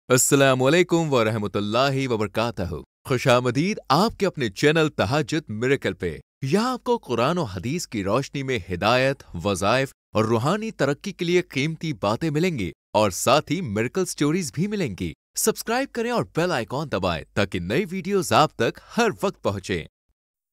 अस्सलामुअलैकुम वरहमतुल्लाहि वबरकातहू। खुशामदीद आपके अपने चैनल तहज्जुद मिरेकल पे। यहाँ आपको कुरान और हदीस की रोशनी में हिदायत, वज़ाइफ और रूहानी तरक्की के लिए कीमती बातें मिलेंगी और साथ ही मिरेकल स्टोरीज भी मिलेंगी। सब्सक्राइब करें और बेल आइकॉन दबाएं ताकि नई वीडियोस आप तक हर वक्त पहुँचे।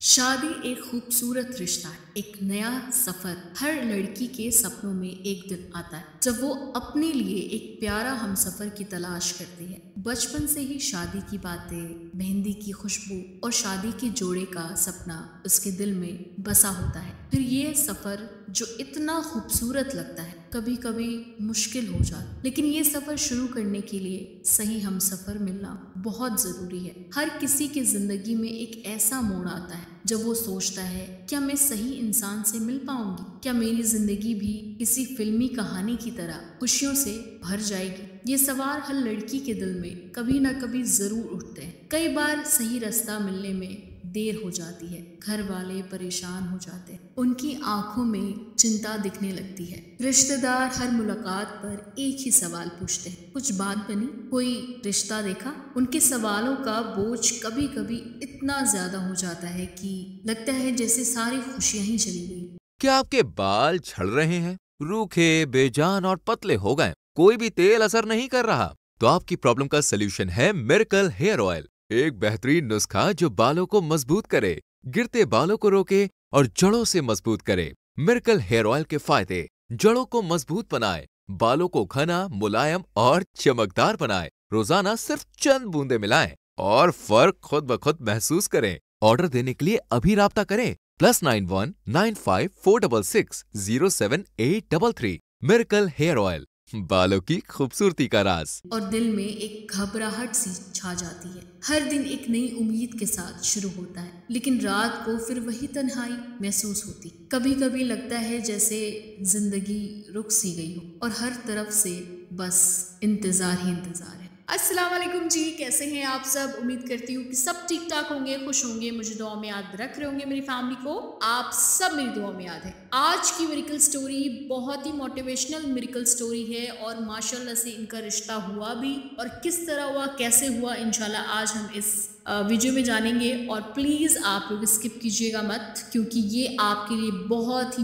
शादी एक खूबसूरत रिश्ता है, एक नया सफर। हर लड़की के सपनों में एक दिन आता है जब वो अपने लिए एक प्यारा हमसफर की तलाश करती है। बचपन से ही शादी की बातें, मेहंदी की खुशबू और शादी के जोड़े का सपना उसके दिल में बसा होता है। फिर ये सफर जो इतना खूबसूरत लगता है कभी कभी मुश्किल हो जाता, लेकिन ये सफर शुरू करने के लिए सही हमसफर मिलना बहुत जरूरी है। हर किसी की जिंदगी में एक ऐसा मोड़ आता है जब वो सोचता है, क्या मैं सही इंसान से मिल पाऊंगी? क्या मेरी जिंदगी भी किसी फिल्मी कहानी की तरह खुशियों से भर जाएगी? ये सवाल हर लड़की के दिल में कभी ना कभी जरूर उठते हैं। कई बार सही रास्ता मिलने में देर हो जाती है, घर वाले परेशान हो जाते हैं, उनकी आंखों में चिंता दिखने लगती है। रिश्तेदार हर मुलाकात पर एक ही सवाल पूछते हैं, कुछ बात बनी, कोई रिश्ता देखा? उनके सवालों का बोझ कभी कभी इतना ज्यादा हो जाता है कि लगता है जैसे सारी खुशियां ही चली गई। क्या आपके बाल झड़ रहे हैं, रूखे, बेजान और पतले हो गए, कोई भी तेल असर नहीं कर रहा? तो आपकी प्रॉब्लम का सलूशन है मिरेकल हेयर ऑयल, एक बेहतरीन नुस्खा जो बालों को मजबूत करे, गिरते बालों को रोके और जड़ों से मजबूत करे। मिरेकल हेयर ऑयल के फायदे: जड़ों को मजबूत बनाए, बालों को घना, मुलायम और चमकदार बनाए। रोजाना सिर्फ चंद बूंदे मिलाएं और फर्क खुद ब खुद महसूस करें। ऑर्डर देने के लिए अभी राब्ता करें +919546607833। मिरेकल हेयर ऑयल, बालों की खूबसूरती का राज। और दिल में एक घबराहट सी छा जाती है। हर दिन एक नई उम्मीद के साथ शुरू होता है, लेकिन रात को फिर वही तन्हाई महसूस होती। कभी कभी लगता है जैसे जिंदगी रुक सी गई हो और हर तरफ से बस इंतजार ही इंतजार है। अस्सलाम वालेकुम जी, कैसे हैं आप सब? उम्मीद करती हूँ कि सब ठीक ठाक होंगे, खुश होंगे, मुझे दुआ में याद रख रहे होंगे। मेरी फैमिली को आप सब मेरी दुआ में याद है। आज की मिरेकल स्टोरी बहुत ही मोटिवेशनल मिरेकल स्टोरी है और माशाल्लाह से इनका रिश्ता हुआ भी, और किस तरह हुआ, कैसे हुआ, इंशाल्लाह आज हम इस वीडियो में जानेंगे। और प्लीज़ आप लोग स्किप कीजिएगा मत, क्योंकि ये आपके लिए बहुत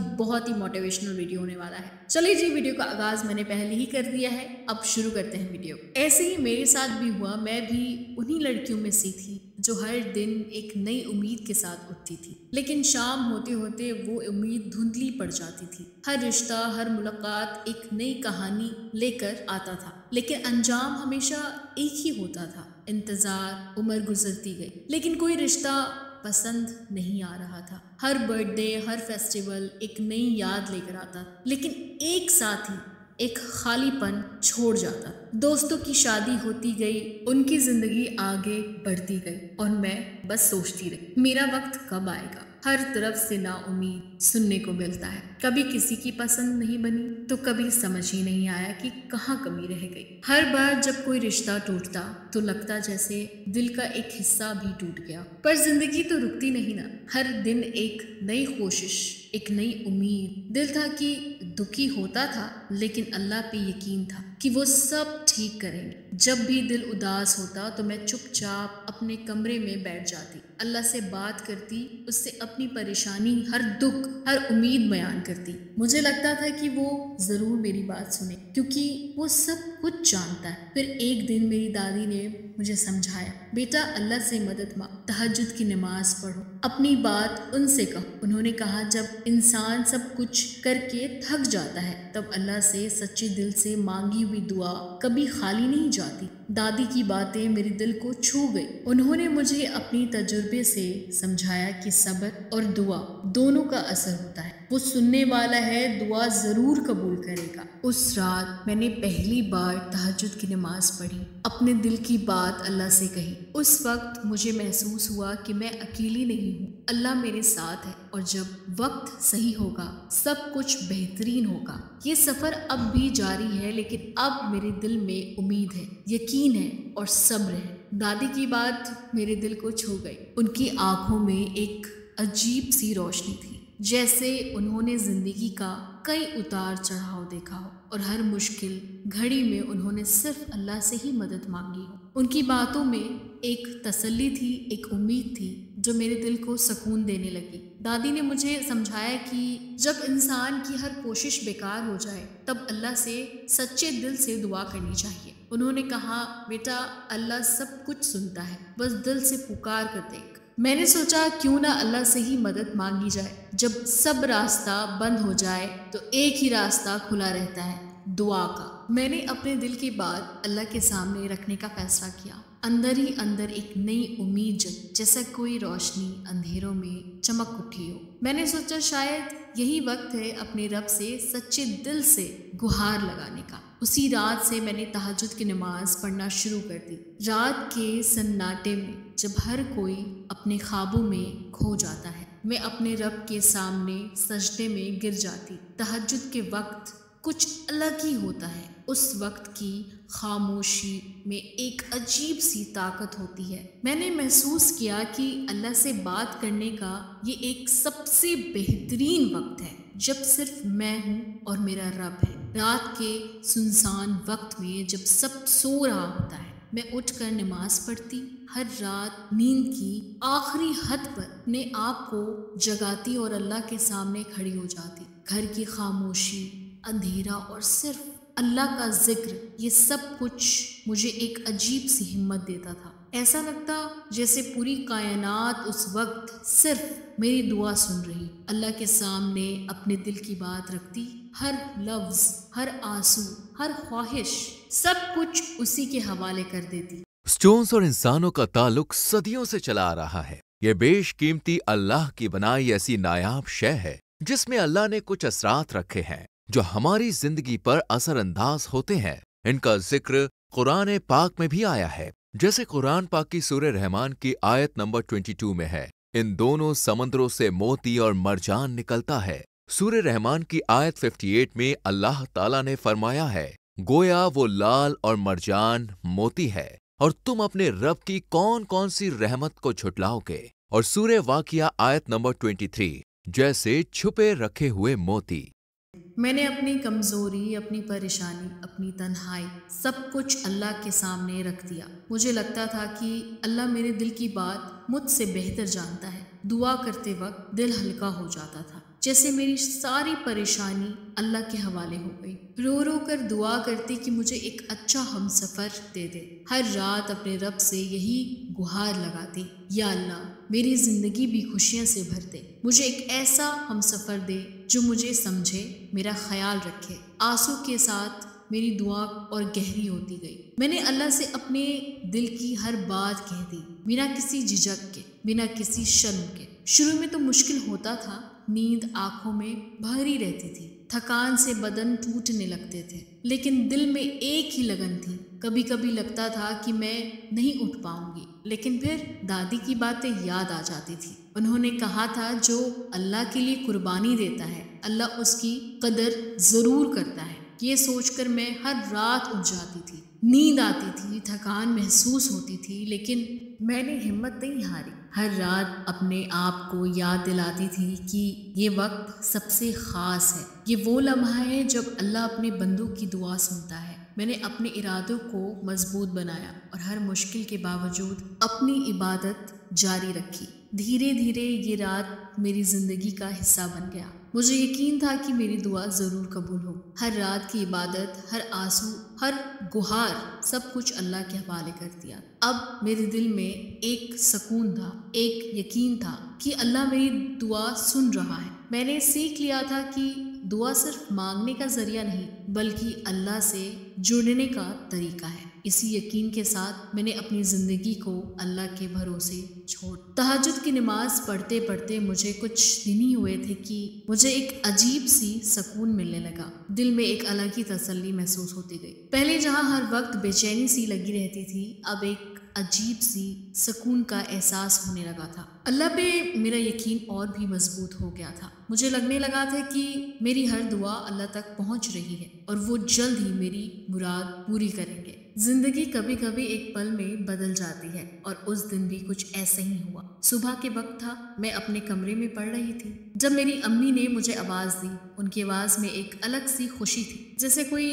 ही मोटिवेशनल वीडियो होने वाला है। चलिए जी, वीडियो का आगाज मैंने पहले ही कर दिया है, अब शुरू करते हैं वीडियो। ऐसे ही मेरे साथ भी हुआ, मैं भी उन्हीं लड़कियों में से थी जो हर दिन एक नई उम्मीद के साथ उठती थी, लेकिन शाम होते होते वो उम्मीद धुंधली पड़ जाती थी। हर रिश्ता, हर मुलाकात एक नई कहानी लेकर आता था, लेकिन अंजाम हमेशा एक ही होता था। इंतजार, उम्र गुजरती गई, लेकिन कोई रिश्ता पसंद नहीं आ रहा था। हर बर्थडे, हर फेस्टिवल एक नई याद लेकर आता, लेकिन एक साथ ही एक खालीपन छोड़ जाता। दोस्तों की शादी होती गई, उनकी जिंदगी आगे बढ़ती गई और मैं बस सोचती रही, मेरा वक्त कब आएगा? हर तरफ से ना उम्मीद सुनने को मिलता है। कभी किसी की पसंद नहीं बनी तो कभी समझ ही नहीं आया कि कहाँ कमी रह गई। हर बार जब कोई रिश्ता टूटता तो लगता जैसे दिल का एक हिस्सा भी टूट गया। पर जिंदगी तो रुकती नहीं ना, हर दिन एक नई कोशिश, एक नई उम्मीद। दिल था कि दुखी होता था, लेकिन अल्लाह पे यकीन था कि वो सब ठीक करेंगे। जब भी दिल उदास होता तो मैं चुपचाप अपने कमरे में बैठ जाती, अल्लाह से बात करती, उससे अपनी परेशानी, हर दुख, हर उम्मीद बयान करती। मुझे लगता था कि वो जरूर मेरी बात सुने, क्योंकि वो सब कुछ जानता है। फिर एक दिन मेरी दादी ने मुझे समझाया, बेटा अल्लाह से मदद मांग, तहज्जुद की नमाज पढ़ो, अपनी बात उनसे कहो। उन्होंने कहा, जब इंसान सब कुछ करके थक जाता है तब अल्लाह से सच्चे दिल से मांगी हुई दुआ कभी खाली नहीं जाती। दादी की बातें मेरे दिल को छू गई। उन्होंने मुझे अपनी तजुर्बे से समझाया कि सब्र और दुआ दोनों का असर होता है। वो सुनने वाला है, दुआ जरूर कबूल करेगा। उस रात मैंने पहली बार तहज्जुद की नमाज पढ़ी, अपने दिल की बात अल्लाह से कही। उस वक्त मुझे महसूस हुआ कि मैं अकेली नहीं हूँ, अल्लाह मेरे साथ है, और जब वक्त सही होगा सब कुछ बेहतरीन होगा। ये सफर अब भी जारी है, लेकिन अब मेरे दिल में उम्मीद है, यकीन है और सब्र है। दादी की बात मेरे दिल को छू गई। उनकी आंखों में एक अजीब सी रोशनी थी, जैसे उन्होंने जिंदगी का कई उतार चढ़ाव देखा हो। और हर मुश्किल घड़ी में उन्होंने सिर्फ अल्लाह से ही मदद मांगी हो। उनकी बातों में एक तसल्ली थी, एक उम्मीद थी जो मेरे दिल को सुकून देने लगी। दादी ने मुझे समझाया कि जब इंसान की हर कोशिश बेकार हो जाए तब अल्लाह से सच्चे दिल से दुआ करनी चाहिए। उन्होंने कहा, बेटा, अल्लाह सब कुछ सुनता है, बस दिल से पुकार कर देख। मैंने सोचा क्यों ना अल्लाह से ही मदद मांगी जाए। जब सब रास्ता बंद हो जाए तो एक ही रास्ता खुला रहता है, दुआ का। मैंने अपने दिल की बात अल्लाह के सामने रखने का फैसला किया। अंदर ही अंदर एक नई उम्मीद जैसा कोई रोशनी अंधेरों में चमक उठी हो। मैंने सोचा शायद यही वक्त है अपने रब से सच्चे दिल से गुहार लगाने का। उसी रात से मैंने तहज्जुद की नमाज पढ़ना शुरू कर दी। रात के सन्नाटे में जब हर कोई अपने ख्वाबों में खो जाता है, मैं अपने रब के सामने सजदे में गिर जाती। तहज्जुद के वक्त कुछ अलग ही होता है। उस वक्त की खामोशी में एक अजीब सी ताकत होती है। मैंने महसूस किया कि अल्लाह से बात करने का ये एक सबसे बेहतरीन वक्त है जब सिर्फ मैं हूँ और मेरा रब है। रात के सुनसान वक्त में जब सब सो रहा होता है, मैं उठकर नमाज पढ़ती। हर रात नींद की आखिरी हद पर अपने आप को जगाती और अल्लाह के सामने खड़ी हो जाती। घर की खामोशी, अंधेरा और सिर्फ अल्लाह का जिक्र, ये सब कुछ मुझे एक अजीब सी हिम्मत देता था। ऐसा लगता जैसे पूरी कायनात उस वक्त सिर्फ मेरी दुआ सुन रही। अल्लाह के सामने अपने दिल की बात रखती। हर लफ्ज, हर आंसू, हर ख्वाहिश, सब कुछ उसी के हवाले कर देती। स्टोन्स और इंसानों का ताल्लुक सदियों से चला आ रहा है। ये बेशकीमती अल्लाह की बनाई ऐसी नायाब शय है जिसमें अल्लाह ने कुछ असरात रखे हैं जो हमारी जिंदगी पर असरअंदाज होते हैं। इनका जिक्र कुरान पाक में भी आया है, जैसे कुरान पाक की सूरह रहमान की आयत नंबर 22 में है, इन दोनों समंदरों से मोती और मरजान निकलता है। सूरह रहमान की आयत 58 में अल्लाह ताला ने फरमाया है, गोया वो लाल और मरजान मोती है और तुम अपने रब की कौन कौन सी रहमत को छुटलाओगे। और सूरह वाकिया आयत नंबर 23, जैसे छुपे रखे हुए मोती। मैंने अपनी कमज़ोरी, अपनी परेशानी, अपनी तन्हाई, सब कुछ अल्लाह के सामने रख दिया। मुझे लगता था कि अल्लाह मेरे दिल की बात मुझसे बेहतर जानता है। दुआ करते वक्त दिल हल्का हो जाता था, जैसे मेरी सारी परेशानी अल्लाह के हवाले हो गई। रो रो कर दुआ करती कि मुझे एक अच्छा हमसफ़र दे दे। हर रात अपने रब से यही गुहार लगाती, या अल्लाह, मेरी ज़िंदगी भी खुशियों से भर दे। मुझे एक ऐसा हमसफ़र दे जो मुझे समझे, मेरा ख्याल रखे। आंसू के साथ मेरी दुआ और गहरी होती गई। मैंने अल्लाह से अपने दिल की हर बात कह दी, बिना किसी झिझक के, बिना किसी शर्म के। शुरू में तो मुश्किल होता था, नींद आंखों में भरी रहती थी, थकान से बदन टूटने लगते थे, लेकिन दिल में एक ही लगन थी। कभी कभी लगता था कि मैं नहीं उठ पाऊंगी, लेकिन फिर दादी की बातें याद आ जाती थी। उन्होंने कहा था, जो अल्लाह के लिए कुर्बानी देता है, अल्लाह उसकी कदर ज़रूर करता है। ये सोचकर मैं हर रात उठ जाती थी। नींद आती थी, थकान महसूस होती थी, लेकिन मैंने हिम्मत नहीं हारी। हर रात अपने आप को याद दिलाती थी कि ये वक्त सबसे ख़ास है। ये वो लम्हा है जब अल्लाह अपने बंदों की दुआ सुनता है। मैंने अपने इरादों को मजबूत बनाया और हर मुश्किल के बावजूद अपनी इबादत जारी रखी। धीरे धीरे ये रात मेरी ज़िंदगी का हिस्सा बन गया। मुझे यकीन था कि मेरी दुआ ज़रूर कबूल हो। हर रात की इबादत, हर आंसू, हर गुहार, सब कुछ अल्लाह के हवाले कर दिया। अब मेरे दिल में एक सुकून था, एक यकीन था कि अल्लाह मेरी दुआ सुन रहा है। मैंने सीख लिया था कि दुआ सिर्फ मांगने का जरिया नहीं, बल्कि अल्लाह से जुड़ने का तरीका है। इसी यकीन के साथ मैंने अपनी ज़िंदगी को अल्लाह के भरोसे छोड़। तहज्जुद की नमाज पढ़ते पढ़ते मुझे कुछ दिन ही हुए थे कि मुझे एक अजीब सी सुकून मिलने लगा। दिल में एक अलग ही तसल्ली महसूस होती गई। पहले जहाँ हर वक्त बेचैनी सी लगी रहती थी, अब एक अजीब सी सुकून का एहसास होने लगा था। अल्लाह पे मेरा यकीन और भी मजबूत हो गया था। मुझे लगने लगा था कि मेरी हर दुआ अल्लाह तक पहुंच रही है और वो जल्द ही मेरी मुराद पूरी करेंगे। जिंदगी कभी कभी एक पल में बदल जाती है और उस दिन भी कुछ ऐसे ही हुआ। सुबह के वक्त था, मैं अपने कमरे में पढ़ रही थी जब मेरी अम्मी ने मुझे आवाज दी। उनकी आवाज में एक अलग सी खुशी थी, जैसे कोई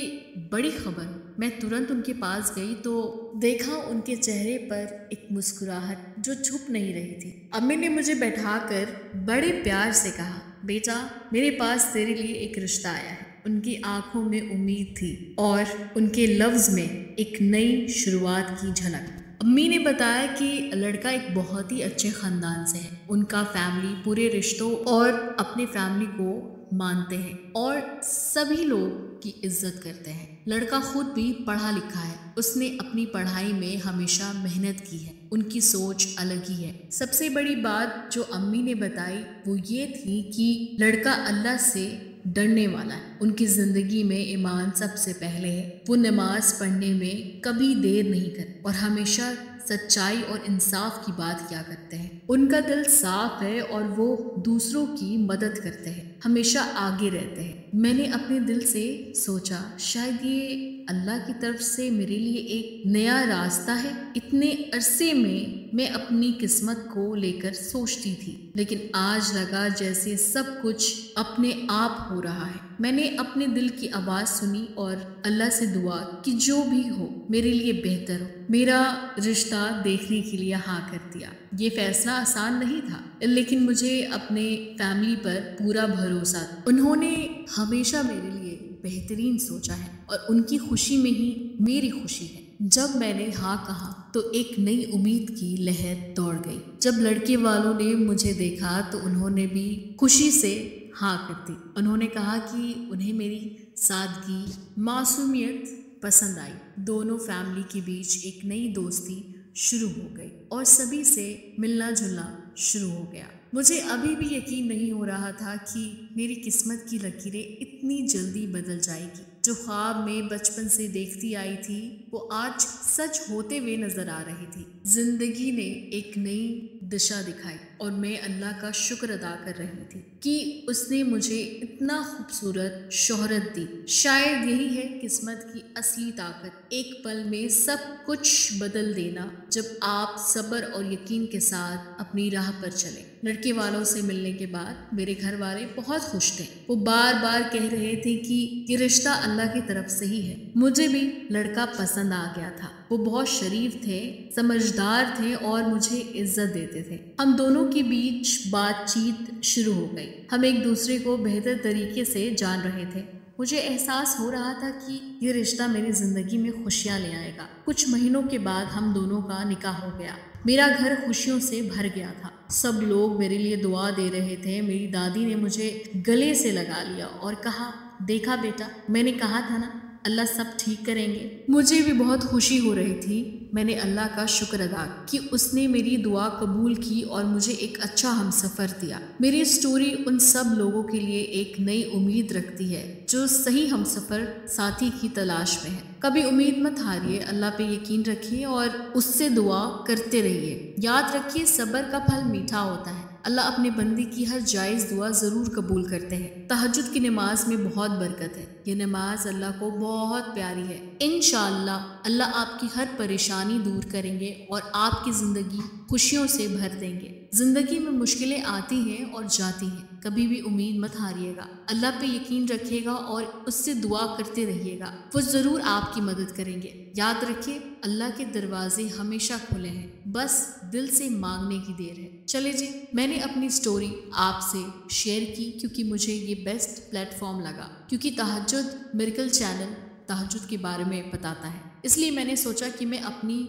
बड़ी खबर हो। मैं तुरंत उनके पास गई तो देखा उनके चेहरे पर एक मुस्कुराहट जो छुप नहीं रही थी। अम्मी ने मुझे बैठाकर बड़े प्यार से कहा, बेटा मेरे पास तेरे लिए एक रिश्ता आया है। उनकी आंखों में उम्मीद थी और उनके लफ्ज में एक नई शुरुआत की झलक। अम्मी ने बताया कि लड़का एक बहुत ही अच्छे खानदान से है। उनका फैमिली पूरे रिश्तों और अपने फैमिली को मानते हैं और सभी लोग की इज्जत करते हैं। लड़का खुद भी पढ़ा लिखा है, उसने अपनी पढ़ाई में हमेशा मेहनत की है। उनकी सोच अलग ही है। सबसे बड़ी बात जो अम्मी ने बताई वो ये थी कि लड़का अल्लाह से डरने वाला है। उनकी जिंदगी में ईमान सबसे पहले है। वो नमाज पढ़ने में कभी देर नहीं करते और हमेशा सच्चाई और इंसाफ की बात किया करते हैं। उनका दिल साफ है और वो दूसरों की मदद करते हैं, हमेशा आगे रहते हैं। मैंने अपने दिल से सोचा शायद ये अल्लाह की तरफ से मेरे लिए एक नया रास्ता है। इतने अरसे में मैं अपनी किस्मत को लेकर सोचती थी, लेकिन आज लगा जैसे सब कुछ अपने आप हो रहा है। मैंने अपने दिल की आवाज सुनी और अल्लाह से दुआ कि जो भी हो मेरे लिए बेहतर हो। मेरा रिश्ता देखने के लिए हाँ कर दिया। ये फैसला आसान नहीं था, लेकिन मुझे अपने फैमिली पर पूरा भरोसा था। उन्होंने हमेशा मेरे लिए बेहतरीन सोचा है और उनकी खुशी में ही मेरी खुशी है। जब मैंने हाँ कहा तो एक नई उम्मीद की लहर दौड़ गई। जब लड़के वालों ने मुझे देखा तो उन्होंने भी खुशी से हाँ कर दी। उन्होंने कहा कि उन्हें मेरी सादगी, मासूमियत पसंद आई। दोनों फैमिली के बीच एक नई दोस्ती शुरू हो गई और सभी से मिलना जुलना शुरू हो गया। मुझे अभी भी यकीन नहीं हो रहा था कि मेरी किस्मत की लकीरें इतनी जल्दी बदल जाएगी। जो ख्वाब में बचपन से देखती आई थी वो आज सच होते हुए नजर आ रही थी। जिंदगी ने एक नई दिशा दिखाई और मैं अल्लाह का शुक्र अदा कर रही थी कि उसने मुझे इतना खूबसूरत शोहरत दी। शायद यही है किस्मत की असली ताकत, एक पल में सब कुछ बदल देना जब आप सब्र और यकीन के साथ अपनी राह पर चले। लड़के वालों से मिलने के बाद मेरे घर वाले बहुत खुश थे। वो बार बार कह रहे थे कि ये रिश्ता अल्लाह की तरफ से ही है। मुझे भी लड़का पसंद आ गया था। वो बहुत शरीफ थे, समझदार थे और मुझे इज्जत देते थे। हम दोनों के बीच बातचीत शुरू हो गई। हम एक दूसरे को बेहतर तरीके से जान रहे थे। मुझे एहसास हो रहा था कि ये रिश्ता मेरी जिंदगी में खुशियां ले आएगा। कुछ महीनों के बाद हम दोनों का निकाह हो गया। मेरा घर खुशियों से भर गया था। सब लोग मेरे लिए दुआ दे रहे थे। मेरी दादी ने मुझे गले से लगा लिया और कहा, देखा बेटा, मैंने कहा था ना अल्लाह सब ठीक करेंगे। मुझे भी बहुत खुशी हो रही थी। मैंने अल्लाह का शुक्र अदा कि उसने मेरी दुआ कबूल की और मुझे एक अच्छा हमसफर दिया। मेरी स्टोरी उन सब लोगों के लिए एक नई उम्मीद रखती है जो सही हमसफर साथी की तलाश में है। कभी उम्मीद मत हारिए, अल्लाह पे यकीन रखिए और उससे दुआ करते रहिए। याद रखिए सब्र का फल मीठा होता है। अल्लाह अपने बंदी की हर जायज़ दुआ ज़रूर कबूल करते हैं। तहज्जुद की नमाज में बहुत बरकत है। ये नमाज अल्लाह को बहुत प्यारी है। इंशाअल्लाह अल्लाह आपकी हर परेशानी दूर करेंगे और आपकी ज़िंदगी खुशियों से भर देंगे। ज़िंदगी में मुश्किलें आती हैं और जाती हैं, कभी भी उम्मीद मत हारिएगा। अल्लाह पे यकीन रखिएगा और उससे दुआ करते रहिएगा, वो ज़रूर आपकी मदद करेंगे। याद रखिए अल्लाह के दरवाजे हमेशा खुले हैं, बस दिल से मांगने की देर है। चले जी, मैंने अपनी स्टोरी आपसे शेयर की क्योंकि मुझे ये बेस्ट प्लेटफॉर्म लगा, क्योंकि तहज्जुद मिरेकल चैनल तहज्जुद के बारे में बताता है। इसलिए मैंने सोचा कि मैं अपनी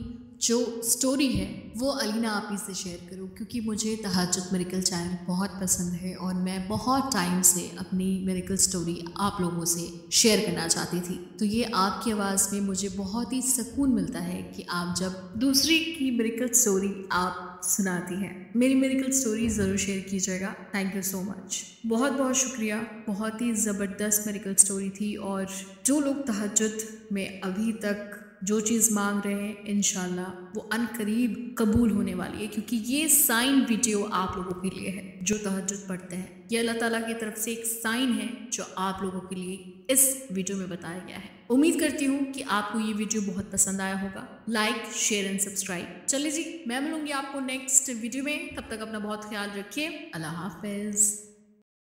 जो स्टोरी है वो अलीना आपी से शेयर करूं, क्योंकि मुझे तहज्जुद मिरेकल चैनल बहुत पसंद है और मैं बहुत टाइम से अपनी मिरेकल स्टोरी आप लोगों से शेयर करना चाहती थी। तो ये आपकी आवाज़ में मुझे बहुत ही सुकून मिलता है कि आप जब दूसरी की मिरेकल स्टोरी आप सुनाती हैं। मेरी मिरेकल स्टोरी ज़रूर शेयर कीजिएगा। थैंक यू सो मच, बहुत बहुत शुक्रिया। बहुत ही ज़बरदस्त मिरेकल स्टोरी थी और जो लोग तहज्जुद में अभी तक जो चीज़ मांग रहे हैं इंशाल्लाह वो अनकरीब कबूल होने वाली है, क्योंकि ये साइन वीडियो आप लोगों के लिए है जो तहज्जुद पढ़ते हैं। ये अल्लाह ताला की तरफ से एक साइन है जो आप लोगों के लिए इस वीडियो में बताया गया है। उम्मीद करती हूँ कि आपको ये वीडियो बहुत पसंद आया होगा। Like, share and subscribe. चलिए जी, मैं मिलूंगी आपको नेक्स्ट वीडियो में। तब तक अपना बहुत ख्याल रखिए। अल्लाह हाफिज।